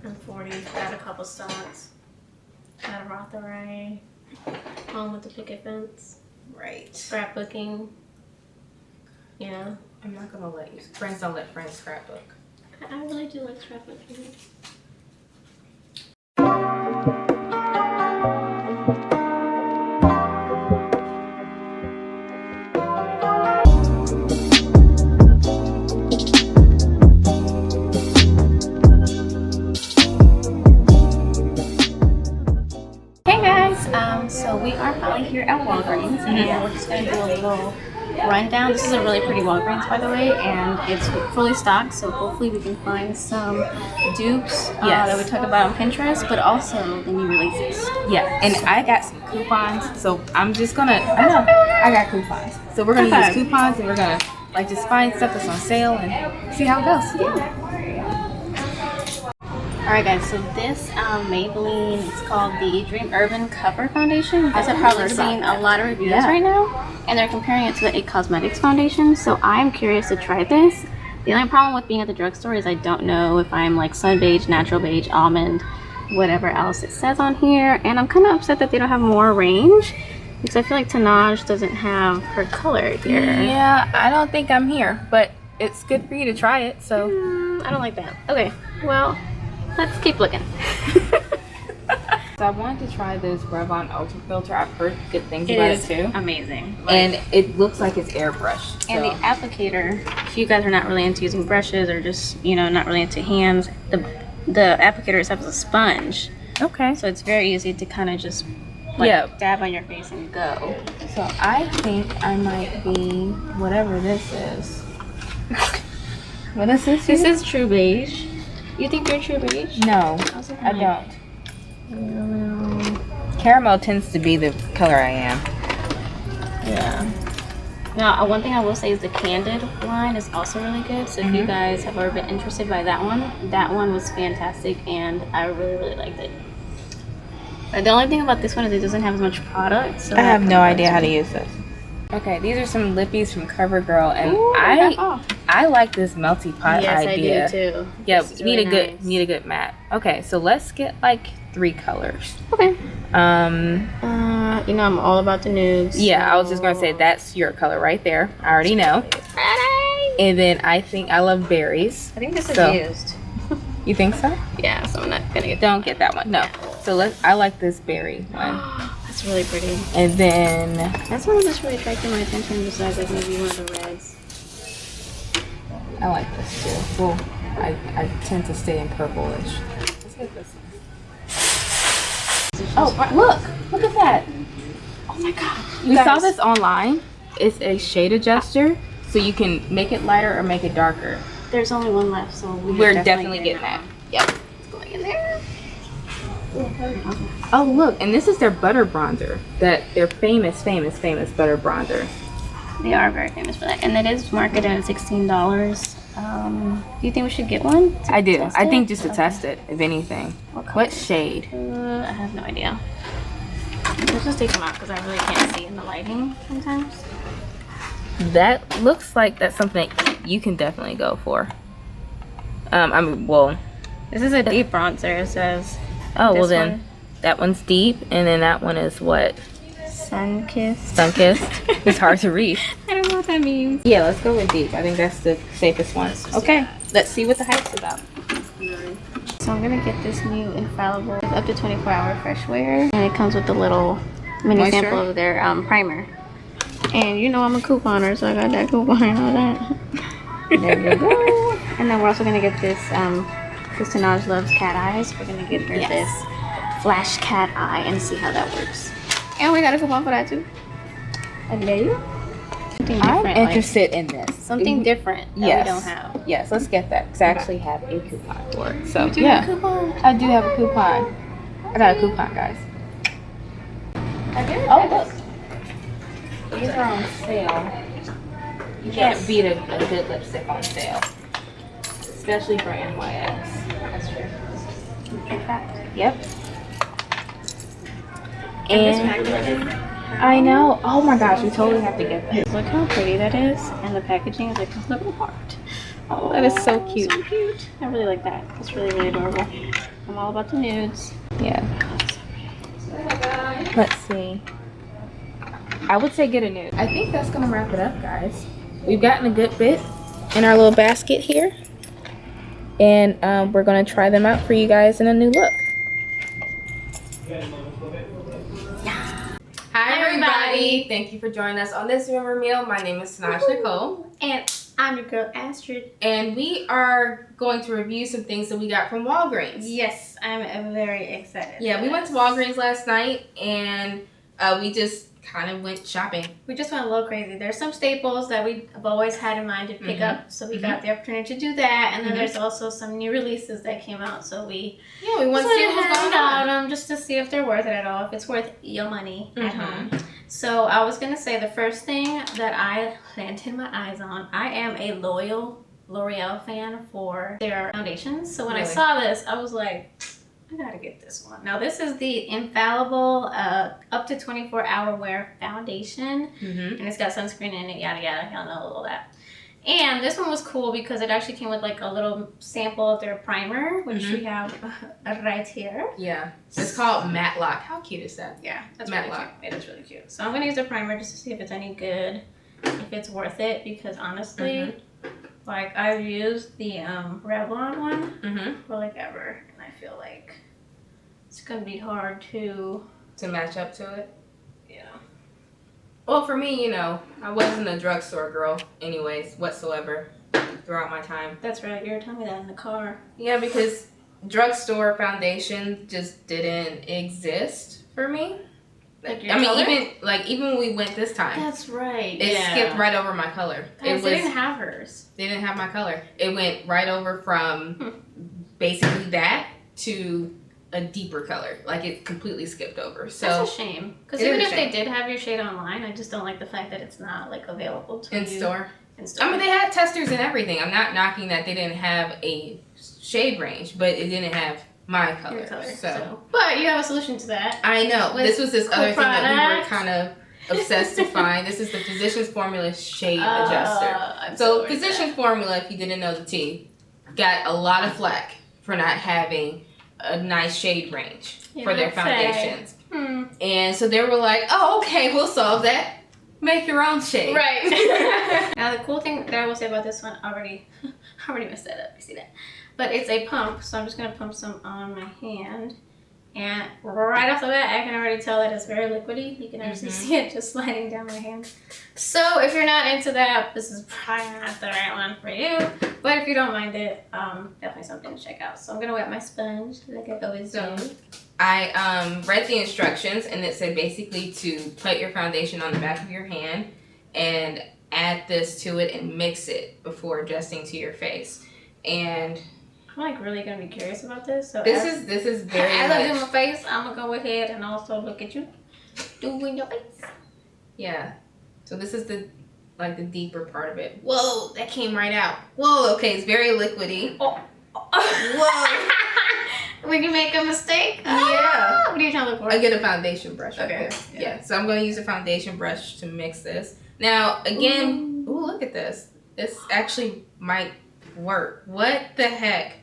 I'm 40. Got a couple stocks. Got a Roth IRA. Home with the picket fence. Right. Scrapbooking. Yeah. I'm not gonna let you. Friends don't let friends scrapbook. I really do like scrapbooking. Hey guys, so we are finally here at Walgreens, and we're just gonna do a little rundown. This is a really pretty Walgreens, by the way, and it's fully stocked, so hopefully we can find some dupes that we talk about on Pinterest, but also the new releases. Yeah, and I got some coupons, so I'm just gonna, I got coupons. So we're gonna use coupons and we're gonna like just find stuff that's on sale and see how it goes. Yeah. Alright guys, so this Maybelline, it's called the Dream Urban Cover Foundation. You guys have probably seen a lot of reviews right now, and they're comparing it to the IT Cosmetics Foundation, so I'm curious to try this. The only problem with being at the drugstore is I don't know if I'm like sun beige, natural beige, almond, whatever else it says on here, and I'm kind of upset that they don't have more range, because I feel like Tanaj doesn't have her color here. Yeah, I don't think I'm here, but it's good for you to try it, so. I don't like that. Okay, well, let's keep looking. So I wanted to try this Revlon Ultra Filter. I've heard good things about it too. Amazing. And it looks like it's airbrushed. And the applicator, if you guys are not really into using brushes or just, you know, not really into hands, the applicator itself is a sponge. Okay. So it's very easy to kind of just like dab on your face and go. So I think I might be whatever this is. What is this? This is True Beige. You think you're True Beige? No, I don't. Caramel tends to be the color I am. Yeah. Now, one thing I will say is the Candid line is also really good. So if you guys have ever been interested by that one was fantastic, and I really, really liked it. But the only thing about this one is it doesn't have as much product. So I have no idea how to use this. Okay, these are some lippies from CoverGirl, and I like this melty pot idea. I do too. Yeah, need a good matte. Okay, so let's get like 3 colors. Okay. You know I'm all about the nudes. Yeah, so I was just gonna say that's your color right there. I already know. And then I think I love berries. I think this is used. You think so? Yeah, so I'm not gonna get. Don't get that one. No. So I like this berry one. That's really pretty. And then that's one that's really attracted my attention. Besides, like maybe one of the reds. I like this too. Well, I tend to stay in purplish. Let's get this one. Oh, look at that. Oh my god. We saw this online. It's a shade adjuster, so you can make it lighter or make it darker. There's only one left, so we're definitely getting that. Yep. It's going in there. Oh look, and this is their butter bronzer. Their famous butter bronzer. They are very famous for that, and it is marketed at $16. Do you think we should get one? I do. I think just to test it, if anything. What shade? I have no idea. Let's just take them out because I really can't see in the lighting sometimes. That looks like that's something you can definitely go for. I mean, well, this is a deep bronzer. It says. Oh well, then that one's deep, and then that one is what? Sun-kissed. Sun-kissed. It's hard to read. I don't know what that means. Yeah, let's go with deep. I think that's the safest one. Okay, let's see what the hype's about. So I'm gonna get this new Infallible up to 24-hour fresh wear, and it comes with a little mini sample of their primer. And you know I'm a couponer, so I got that coupon and all that. There you go. And then we're also gonna get this because Tanaj loves cat eyes. We're gonna get her this flash cat eye and see how that works. And we got a coupon for that too. And there you go. I'm interested in this. Something different that we don't have. Yes, let's get that because I actually have a coupon for it. So you do have a coupon? I do have a coupon. I got a coupon, guys. Oh look, these are on sale. You can't beat a good lipstick on sale, especially for NYX. That's true. In fact. Yep. And I know. Oh my gosh, we totally have to get this. Look how pretty that is, and the packaging is like a little heart. Oh, that is so cute. So cute. I really like that. It's really, really adorable. I'm all about the nudes. Yeah. Let's see. I would say get a nude. I think that's gonna wrap it up, guys. We've gotten a good bit in our little basket here, and we're gonna try them out for you guys in a new look. Hi everybody! Thank you for joining us on this Remember Meal. My name is Sanaj Nicole. And I'm your girl Astrid. And we are going to review some things that we got from Walgreens. Yes, I'm very excited. Yeah, we went to Walgreens last night and we just kind of went shopping. We just went a little crazy. There's some staples that we've always had in mind to pick up, so we got the opportunity to do that. And then there's also some new releases that came out, so we want to see what's going on. Just to see if they're worth it at all, if it's worth your money at home. So I was gonna say the first thing that I planted my eyes on. I am a loyal L'Oreal fan for their foundations. So when I saw this, I was like, I gotta get this one. Now this is the Infallible up to 24-hour wear foundation, and it's got sunscreen in it, yada yada, y'all know all that. And this one was cool because it actually came with like a little sample of their primer, which we have right here. Yeah, it's called Matte Lock. How cute is that? Yeah, that's Matte really Lock. cute. It is really cute. So I'm gonna use the primer just to see if it's any good, if it's worth it, because honestly, like I've used the Revlon one for like ever, and I feel like it's gonna be hard to match up to it. Yeah. Well, for me, you know, I wasn't a drugstore girl anyways, whatsoever, throughout my time. That's right, you were telling me that in the car. Yeah, because drugstore foundation just didn't exist for me. Like even when we went this time. That's right. It skipped right over my color. Guys, they didn't have hers. They didn't have my color. It went right over from basically that to a deeper color. Like it completely skipped over. So that's a shame. Because even if they did have your shade online, I just don't like the fact that it's not like available to in you store. In store. I mean, they had testers and everything. I'm not knocking that they didn't have a shade range, but it didn't have my color. So. But you have a solution to that. I know. This was this other thing that we were kind of obsessed to find. This is the Physicians Formula Shade Adjuster. So Physicians Formula, if you didn't know the tea, got a lot of flack for not having a nice shade range for their foundations. And so they were like, oh, okay, we'll solve that. Make your own shade. Right. Now the cool thing that I will say about this one, I already messed that up. You see that? But it's a pump, so I'm just going to pump some on my hand. And right off the bat, I can already tell that it's very liquidy. You can actually see it just sliding down my hand. So if you're not into that, this is probably not the right one for you. But if you don't mind it, definitely something to check out. So I'm going to wet my sponge like I always do. I read the instructions, and it said basically to put your foundation on the back of your hand and add this to it and mix it before adjusting to your face. And I'm like really gonna be curious about this. So this is very as I do my face, I'm gonna go ahead and also look at you doing your face. Yeah. So this is the deeper part of it. Whoa, that came right out. Whoa, okay, it's very liquidy. Oh. Whoa. When you make a mistake? Yeah. What are you trying to look for? I get a foundation brush. Okay. Yeah. So I'm going to use a foundation brush to mix this. Now, again, ooh, look at this. This actually might work. What the heck?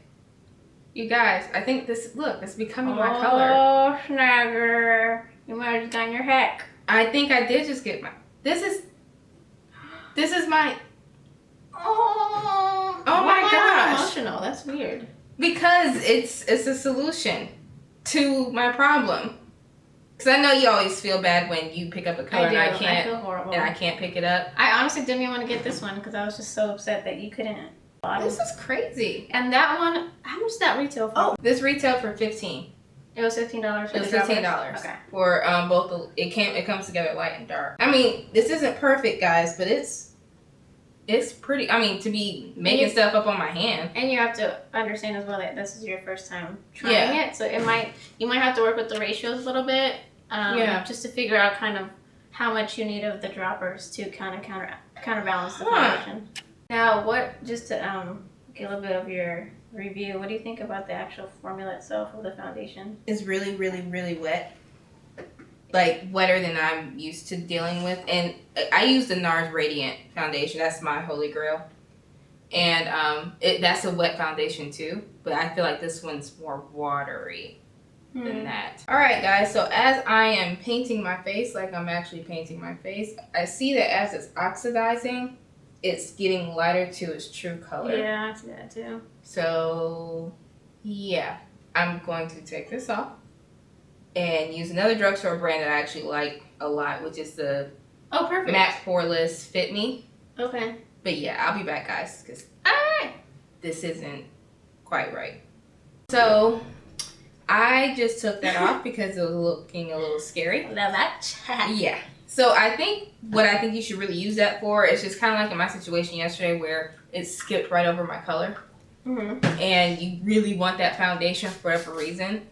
You guys, I think this, look, it's becoming my color. Oh, snagger. You might have just gotten your heck. I think I did just get my, this is my, oh my gosh. Emotional. That's weird. Because it's a solution to my problem. Because I know you always feel bad when you pick up a color and I feel horrible. And I can't pick it up. I honestly didn't even want to get this one because I was just so upset that you couldn't. This is crazy. And that one, how much did that retail for? Oh, this retailed for $15. It was $15 for It was $15. Okay. For both it comes together light and dark. I mean, this isn't perfect, guys, but it's pretty. I mean, to be making stuff up on my hand. And you have to understand as well that this is your first time trying it, so you might have to work with the ratios a little bit, just to figure out kind of how much you need of the droppers to kind of counterbalance the foundation. Now, just to get a little bit of your review, what do you think about the actual formula itself of the foundation? It's really, really, really wet. Like, wetter than I'm used to dealing with. And I use the NARS Radiant foundation. That's my holy grail. And that's a wet foundation too, but I feel like this one's more watery than that. All right, guys, so as I am painting my face, like I'm actually painting my face, I see that as it's oxidizing, it's getting lighter to its true color. Yeah, I see that too. So, yeah, I'm going to take this off and use another drugstore brand that I actually like a lot, which is the Matte Poreless Fit Me. Okay. But yeah, I'll be back, guys, because this isn't quite right. So I just took that off because it was looking a little scary. Love that. Yeah. So I think what I think you should really use that for is just kind of like in my situation yesterday where it skipped right over my color. And you really want that foundation for whatever reason,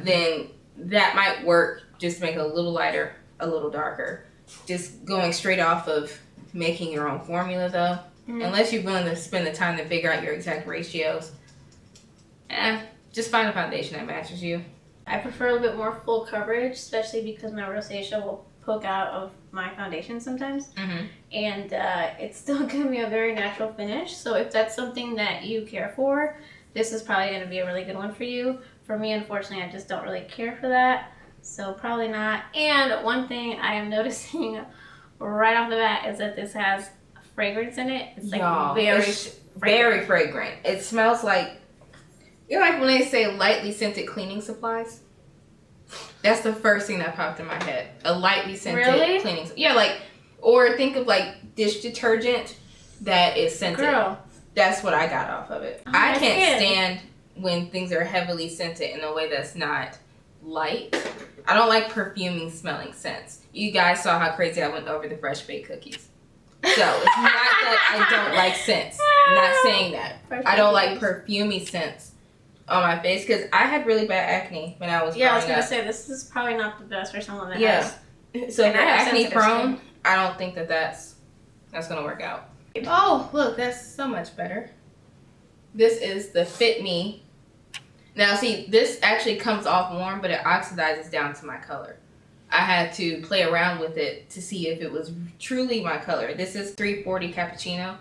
then that might work just to make it a little lighter, a little darker. Just going straight off of making your own formula though, unless you're willing to spend the time to figure out your exact ratios, just find a foundation that matches you. I prefer a little bit more full coverage, especially because my rosacea will poke out of my foundation sometimes. And it's still giving me a very natural finish. So if that's something that you care for, this is probably going to be a really good one for you. For me, unfortunately, I just don't really care for that. So probably not. And one thing I am noticing right off the bat is that this has fragrance in it. It's like very fragrant. It smells like, you know, like when they say lightly scented cleaning supplies? That's the first thing that popped in my head. A lightly scented cleaning. Yeah, like, or think of like dish detergent that is scented. Girl. That's what I got off of it. Oh, I can't stand when things are heavily scented in a way that's not light. I don't like perfuming smelling scents. You guys saw how crazy I went over the fresh baked cookies. So it's not that I don't like scents. I'm not saying that. I don't like perfumey scents on my face because I had really bad acne when I was growing up. I was going to say, this is probably not the best for someone that has. So if you're acne prone, I don't think that that's going to work out. Oh, look, that's so much better. This is the Fit Me. Now, see, this actually comes off warm, but it oxidizes down to my color. I had to play around with it to see if it was truly my color. This is 340 Cappuccino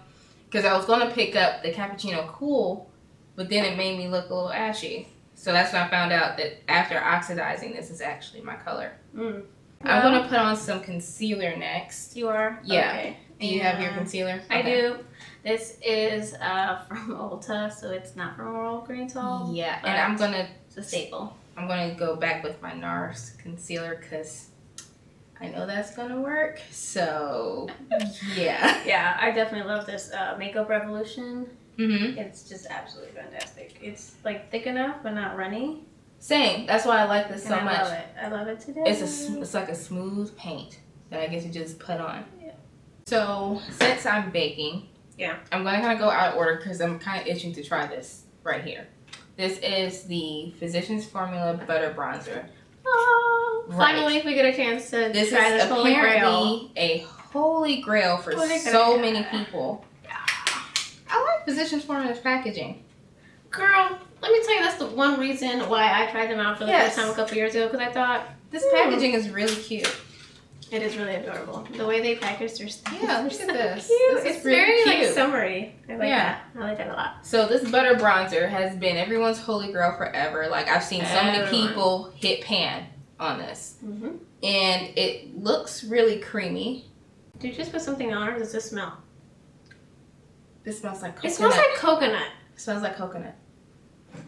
because I was going to pick up the Cappuccino Cool, but then it made me look a little ashy. So that's when I found out that after oxidizing, this is actually my color. I'm going to put on some concealer next. You are? Yeah. Okay. Do you have your concealer? I do. This is from Ulta, so it's not from Walgreens. Yeah, and I'm going to... It's a staple. I'm going to go back with my NARS concealer because I know that's going to work. So, yeah. Yeah, I definitely love this Makeup Revolution. Mm-hmm. It's just absolutely fantastic. It's like thick enough but not runny. Same. That's why I like this so much. I love it. I love it today. It's like a smooth paint that I get to just put on. Yeah. So, since I'm baking, I'm going to kind of go out of order because I'm kind of itching to try this right here. This is the Physicians Formula Butter Bronzer. Oh, finally we get a chance to try this holy grail. A holy grail for so many people. Yeah. I like Physicians Formula's packaging. Girl, let me tell you, that's the one reason why I tried them out for the first time a couple years ago, because I thought, this packaging is really cute. It is really adorable. The way they package their stuff. Yeah, look at this. Cute. This it's very cute. Like summery. I like that. I like that a lot. So this butter bronzer has been everyone's holy grail forever. Like I've seen so many people hit pan on this. And it looks really creamy. Did you just put something on, or does this smell? This smells like coconut. It smells like coconut. It smells like coconut.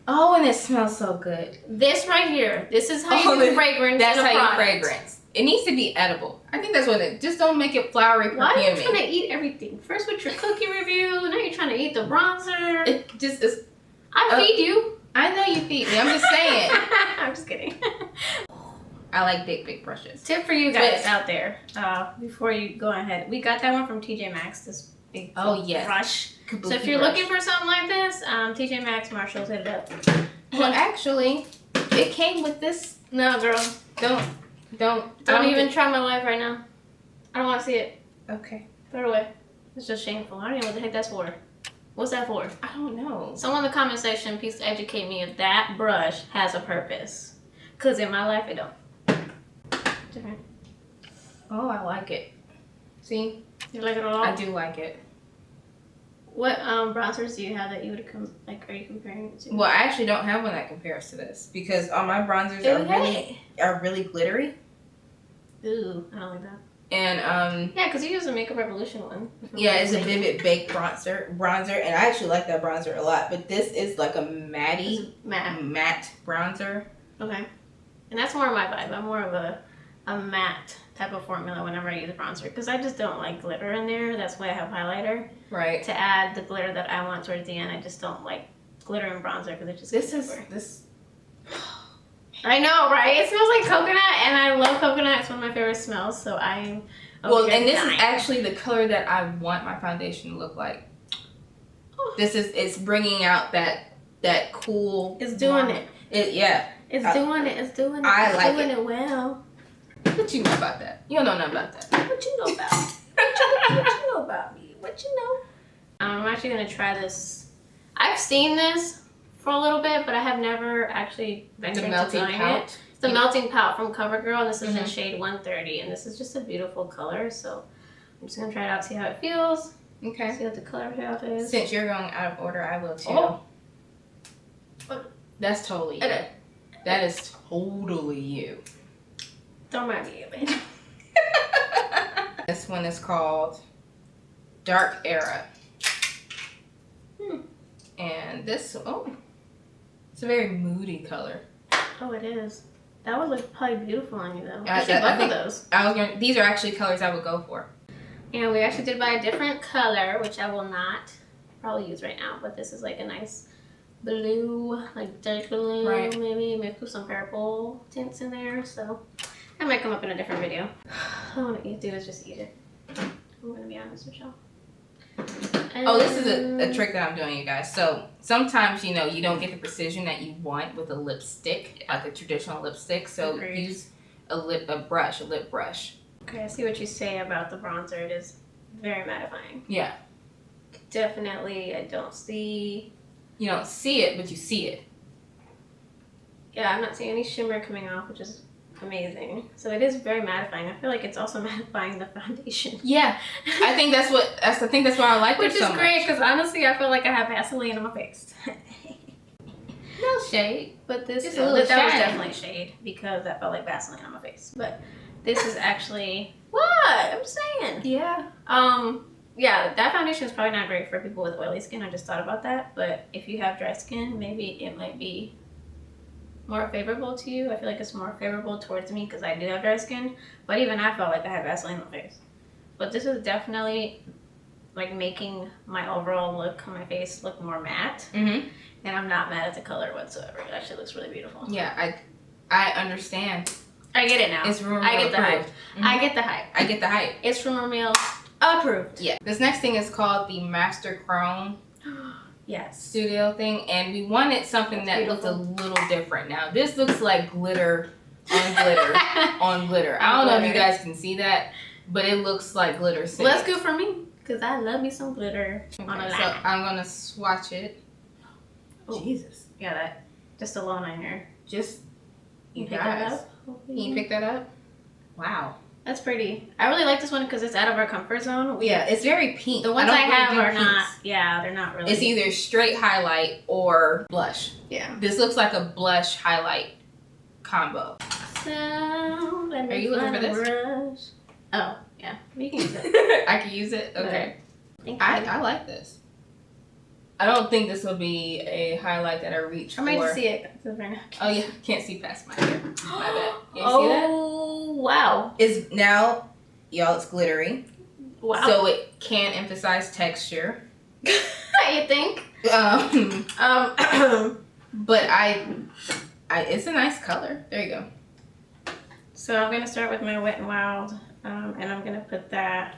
Oh, and it smells so good. This right here. This is how you do fragrance. That's how you fragrance. It needs to be edible. I think that's what it is. Just don't make it flowery perfuming. Why are you trying to eat everything? First with your cookie review, now you're trying to eat the bronzer. It just is. I feed you. I know you feed me. I'm just saying. I'm just kidding. I like big brushes. Tip for you guys out there, before you go ahead. We got that one from TJ Maxx, this big brush. Kabuki so if you're looking for something like this, TJ Maxx, Marshalls, hit it up. Well, actually, it came with this. No, girl. Don't even try my life right now. I don't want to see it. Okay. Throw it away. It's just shameful. I don't know what the heck that's for. What's that for? I don't know. Someone in the comment section, please educate me if that brush has a purpose. Because in my life, it don't. Different. Oh, I like it. See? You like it a lot? I do like it. What bronzers do you have that you would are you comparing it to? Well, I actually don't have one that compares to this because all my bronzers are really glittery. Ooh, I don't like that. And yeah, because you use a Makeup Revolution one. Yeah, it's a Vivid Baked bronzer, and I actually like that bronzer a lot. But this is like a matte bronzer. Okay, and that's more of my vibe. I'm more of a matte type of formula whenever I use bronzer because I just don't like glitter in there. That's why I have highlighter. Right. To add the glitter that I want towards the end, I just don't like glitter and bronzer because it just this. I know, right? It smells like coconut, and I love coconut. It's one of my favorite smells, so I'm well. And this is actually the color that I want my foundation to look like. It's bringing out that cool. It's doing it. Yeah. It's doing it. It's doing it. I it's like doing it. Well. What you know about that? You don't know nothing about that. What you know about me? What you know about me? What you know? I'm actually gonna try this. I've seen this for a little bit, but I have never actually ventured into trying it. It's the Melting Pout from CoverGirl, and this is in shade 130, and this is just a beautiful color. So I'm just gonna try it out, see how it feels. Okay. See what the color payoff is. Since you're going out of order, I will too. Oh. That's totally you. That is totally you. Don't mind me, baby. This one is called Dark Era. And this, it's a very moody color. Oh, it is. That would look probably beautiful on you, though. I should both of those. These are actually colors I would go for. And we actually did buy a different color, which I will not probably use right now. But this is like a nice blue, like dark blue, right. Maybe put some purple tints in there. So that might come up in a different video. All I want to do is just eat it. I'm going to be honest with y'all. Oh, this is a trick that I'm doing, you guys. So sometimes, you don't get the precision that you want with a lipstick, like a traditional lipstick. So use a lip brush. Okay, I see what you say about the bronzer. It is very mattifying. Yeah. Definitely, I don't see... You don't see it, but you see it. Yeah, I'm not seeing any shimmer coming off, which is amazing. So it is very mattifying. I feel like it's also mattifying the foundation. Yeah, I think that's why I like it so much. Which is great because honestly, I feel like I have Vaseline on my face. No shade, but this that was definitely shade because I felt like Vaseline on my face. But this is actually what I'm saying. Yeah. Yeah, that foundation is probably not great for people with oily skin. I just thought about that. But if you have dry skin, maybe it might be more favorable to you. I feel like it's more favorable towards me because I do have dry skin. But even I felt like I had Vaseline on my face. But this is definitely like making my overall look on my face look more matte. Mm-hmm. And I'm not mad at the color whatsoever. It actually looks really beautiful. Yeah, I understand. I get it now. It's rumor I get the hype. Mm-hmm. I get the hype. I get the hype. It's rumor mill approved. Yeah. This next thing is called the Master Chrome. Yes. Studio thing, and we wanted something that looked a little different. Now this looks like glitter on glitter on glitter. I don't know if you guys can see that, but it looks like glitter. Well, that's good for me because I love me some glitter on a line. So I'm gonna swatch it. Oh, Jesus. Yeah, that just alone on here. Just you pick that up. Can you pick that up? Wow. That's pretty. I really like this one because it's out of our comfort zone. Yeah, it's very pink. The ones I have are not. Yeah, they're not really. It's either straight highlight or blush. Yeah. This looks like a blush highlight combo. So, are you looking for this? Oh, yeah. You can use it. I can use it? Okay. I like this. I don't think this will be a highlight that I reach for. I might see it. Oh, yeah. Can't see past my hair. My bad. You see that? Oh, wow. It's now, y'all, it's glittery. Wow. So it can emphasize texture. You think? But it's a nice color. There you go. So I'm going to start with my Wet n Wild, and I'm going to put that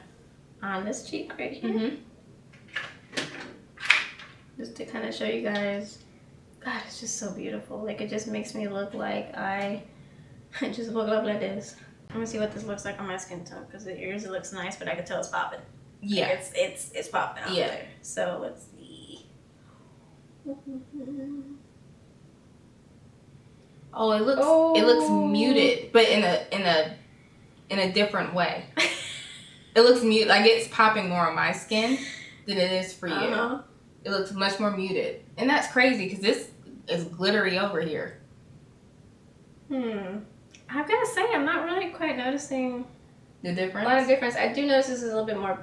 on this cheek right here. Mm-hmm. Just to kind of show you guys. God, it's just so beautiful. Like, it just makes me look like I just woke up like this. I'm going to see what this looks like on my skin tone, because the ears, it looks nice, but I can tell it's popping. Yeah. Like it's popping out there. So let's see. Oh, it looks muted, but in a different way. It looks muted, like it's popping more on my skin, than it is for you. It looks much more muted. And that's crazy because this is glittery over here. I've got to say, I'm not really quite noticing the difference. A lot of difference. I do notice this is a little bit more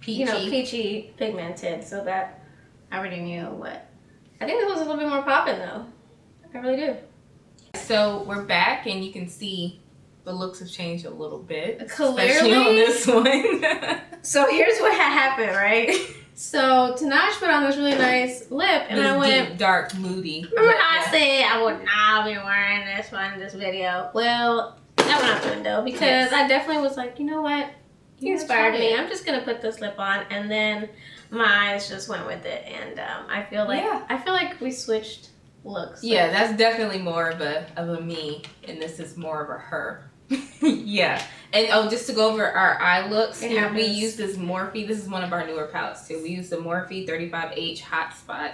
peachy, peachy pigmented, so that I already knew what. I think this was a little bit more popping though. I really do. So we're back, and you can see the looks have changed a little bit. Clearly. Especially on this one. So here's what happened, right? So Tanash put on this really nice lip, and I went deep, dark, moody. Remember how I said I would not be wearing this one in this video? Well, that went out the window because I definitely was like, you know what? You inspired me. I'm just gonna put this lip on, and then my eyes just went with it, and I feel like we switched looks. Yeah, that's definitely more of a me, and this is more of a her. Yeah. And just to go over our eye looks, here we use this Morphe. This is one of our newer palettes too. We use the Morphe 35H Hotspot,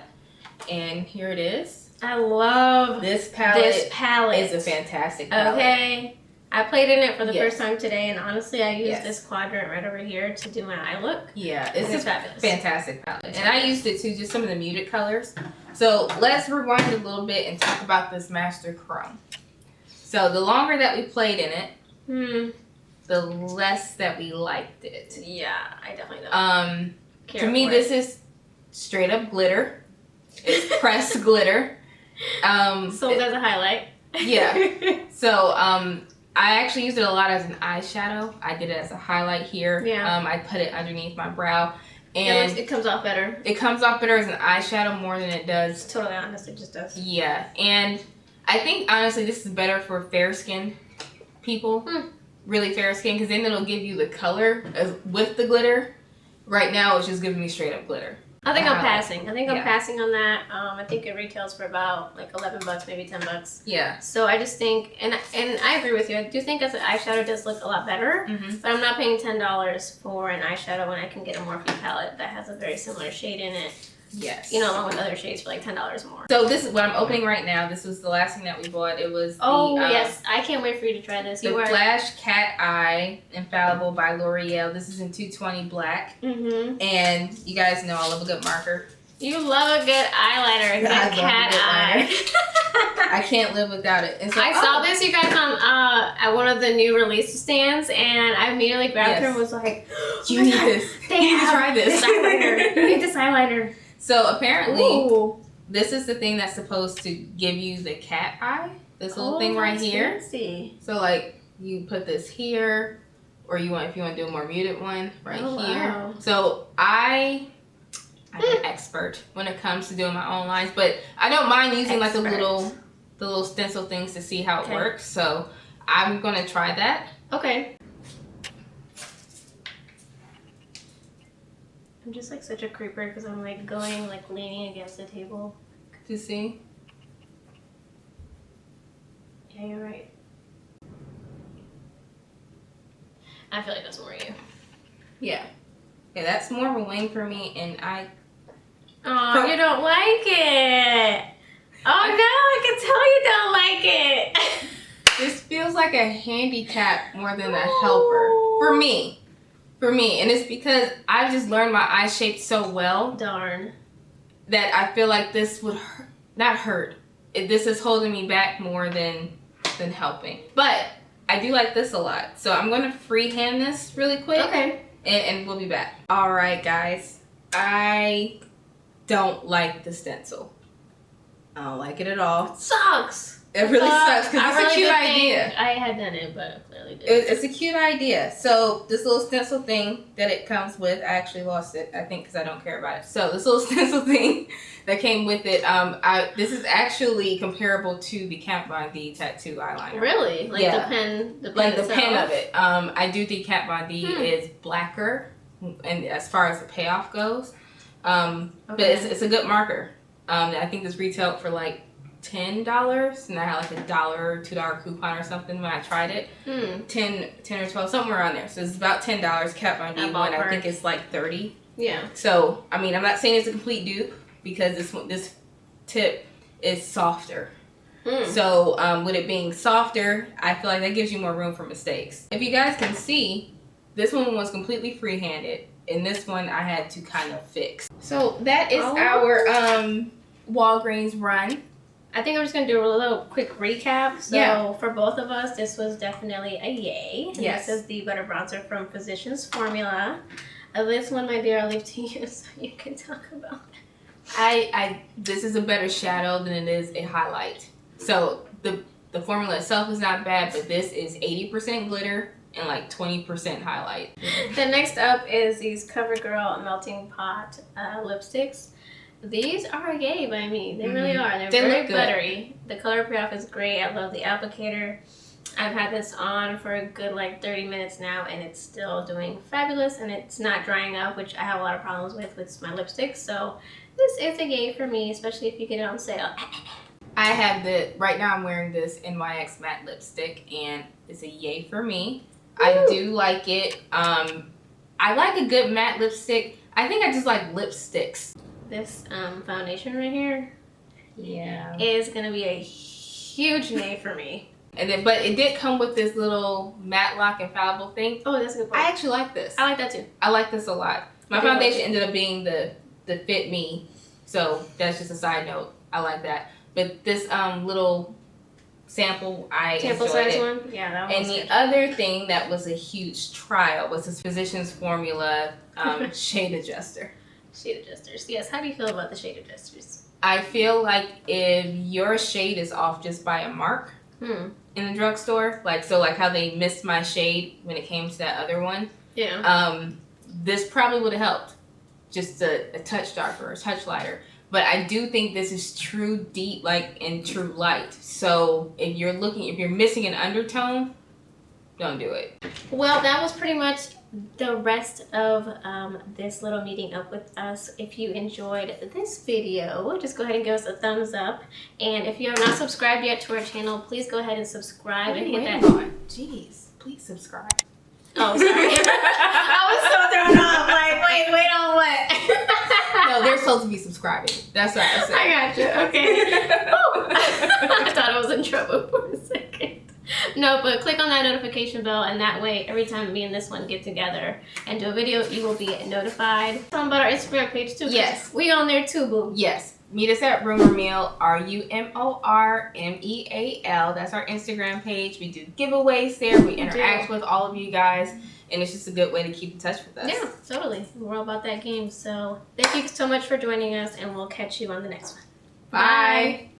and here it is. I love this palette. This palette is a fantastic palette. Okay. I played in it for the first time today, and honestly, I used this quadrant right over here to do my eye look. Yeah, it's a fantastic palette. And I used it too, just some of the muted colors. So let's rewind a little bit and talk about this Master Chrome. So the longer that we played in it, the less that we liked it. Yeah, I definitely don't. To me, this is straight up glitter. It's pressed glitter. So there's a highlight. Yeah. So I actually used it a lot as an eyeshadow. I did it as a highlight here. Yeah. I put it underneath my brow. And it comes off better. It comes off better as an eyeshadow more than it does. To totally honest, it just does. Yeah. And I think, honestly, this is better for fair-skinned people. Really fair skin, because then it'll give you the color with the glitter. Right now, it's just giving me straight-up glitter. I think I'm passing. I'm passing on that. I think it retails for about like $11, maybe $10. Yeah. So I just think, and I agree with you. I do think as an eyeshadow does look a lot better. But I'm not paying $10 for an eyeshadow when I can get a Morphe palette that has a very similar shade in it. Yes. You know, along with other shades for like $10 more. So this is what I'm opening right now. This was the last thing that we bought. It was yes. I can't wait for you to try this. The Flash Cat Eye Infallible by L'Oreal. This is in 220 black. And you guys know I love a good marker. You love a good eyeliner. Good cat eye. I can't live without it. And so, I saw this, you guys, on at one of the new release stands, and I immediately grabbed her and was like, you need this. You need to try this. Eyeliner. You need this eyeliner. So apparently, this is the thing that's supposed to give you the cat eye. This little thing right here. Fancy. So like you put this here, or if you want to do a more muted one right here. Wow. So I'm an expert when it comes to doing my own lines, but I don't mind using like the little stencil things to see how it works. So I'm gonna try that. Okay. I'm just like such a creeper because I'm like leaning against the table. To see? Yeah, you're right. I feel like that's more you. Yeah. Yeah, that's more of a wing for me, and Oh, you don't like it. Oh no, I can tell you don't like it. This feels like a handicap more than a helper. For me. And it's because I've just learned my eye shape so well. Darn. That I feel like this would not hurt. This is holding me back more than helping. But I do like this a lot. So I'm going to freehand this really quick. Okay. And we'll be back. All right, guys. I don't like the stencil. I don't like it at all. It sucks. It really sucks because it's a cute idea. I had done it, but I clearly did. It's a cute idea. So this little stencil thing that it comes with, I actually lost it, I think, because I don't care about it. So this little stencil thing that came with it, this is actually comparable to the Kat Von D tattoo eyeliner. Really? Like the pen like itself? The pen of it. I do think Kat Von D is blacker, and as far as the payoff goes, but it's a good marker. I think this retailed for like $10, and I had like $1 or $2 coupon or something when I tried it. 10 or 12, somewhere around there. So it's about $10. Kat Von D one, I think it's like 30. Yeah. So I mean, I'm not saying it's a complete dupe because this tip is softer. So with it being softer, I feel like that gives you more room for mistakes. If you guys can see, this one was completely free-handed. in this one I had to kind of fix. So that is our Walgreens run. I think I'm just going to do a little quick recap. So for both of us, this was definitely a yay. And yes. This is the Butter Bronzer from Physicians Formula. This one, my dear, I'll leave to you so you can talk about it. This is a better shadow than it is a highlight. So the formula itself is not bad, but this is 80% glitter and like 20% highlight. The next up is these CoverGirl Melting Pot lipsticks. These are a yay by me. They really are. They're very buttery. The color payoff is great. I love the applicator. I've had this on for a good like 30 minutes now, and it's still doing fabulous, and it's not drying up, which I have a lot of problems with my lipsticks. So this is a yay for me, especially if you get it on sale. I have right now I'm wearing this NYX matte lipstick, and it's a yay for me. Woo! I do like it. I like a good matte lipstick. I think I just like lipsticks. This foundation right here is going to be a huge nay for me. And then, but it did come with this little matte lock infallible thing. Oh, that's a good point. I actually like this. I like that too. I like this a lot. My foundation ended up being the Fit Me, so that's just a side note. I like that. But this little sample size one, yeah, that was. And the other thing that was a huge trial was this Physicians Formula shade adjuster. Shade adjusters, yes. How do you feel about the shade adjusters? I feel like if your shade is off just by a mark in the drugstore, like how they missed my shade when it came to that other one. Yeah. This probably would have helped, just a touch darker or a touch lighter. But I do think this is true deep, like in true light. So if you're missing an undertone, don't do it. Well, that was pretty much the rest of this little meeting up with us. If you enjoyed this video, just go ahead and give us a thumbs up. And if you have not subscribed yet to our channel, please go ahead and subscribe and hit that. Jeez, please subscribe. Oh, sorry. I was so thrown off. Like, wait on what? No, they're supposed to be subscribing. That's what I said. I got you. Okay. I thought I was in trouble for a second. No, but click on that notification bell, and that way, every time me and this one get together and do a video, you will be notified. Tell them about our Instagram page too. Yes. We on there too, boo. Yes. Meet us at Rumor Meal, RUMORMEAL. That's our Instagram page. We do giveaways there. We interact with all of you guys, and it's just a good way to keep in touch with us. Yeah, totally. We're all about that game. So thank you so much for joining us, and we'll catch you on the next one. Bye.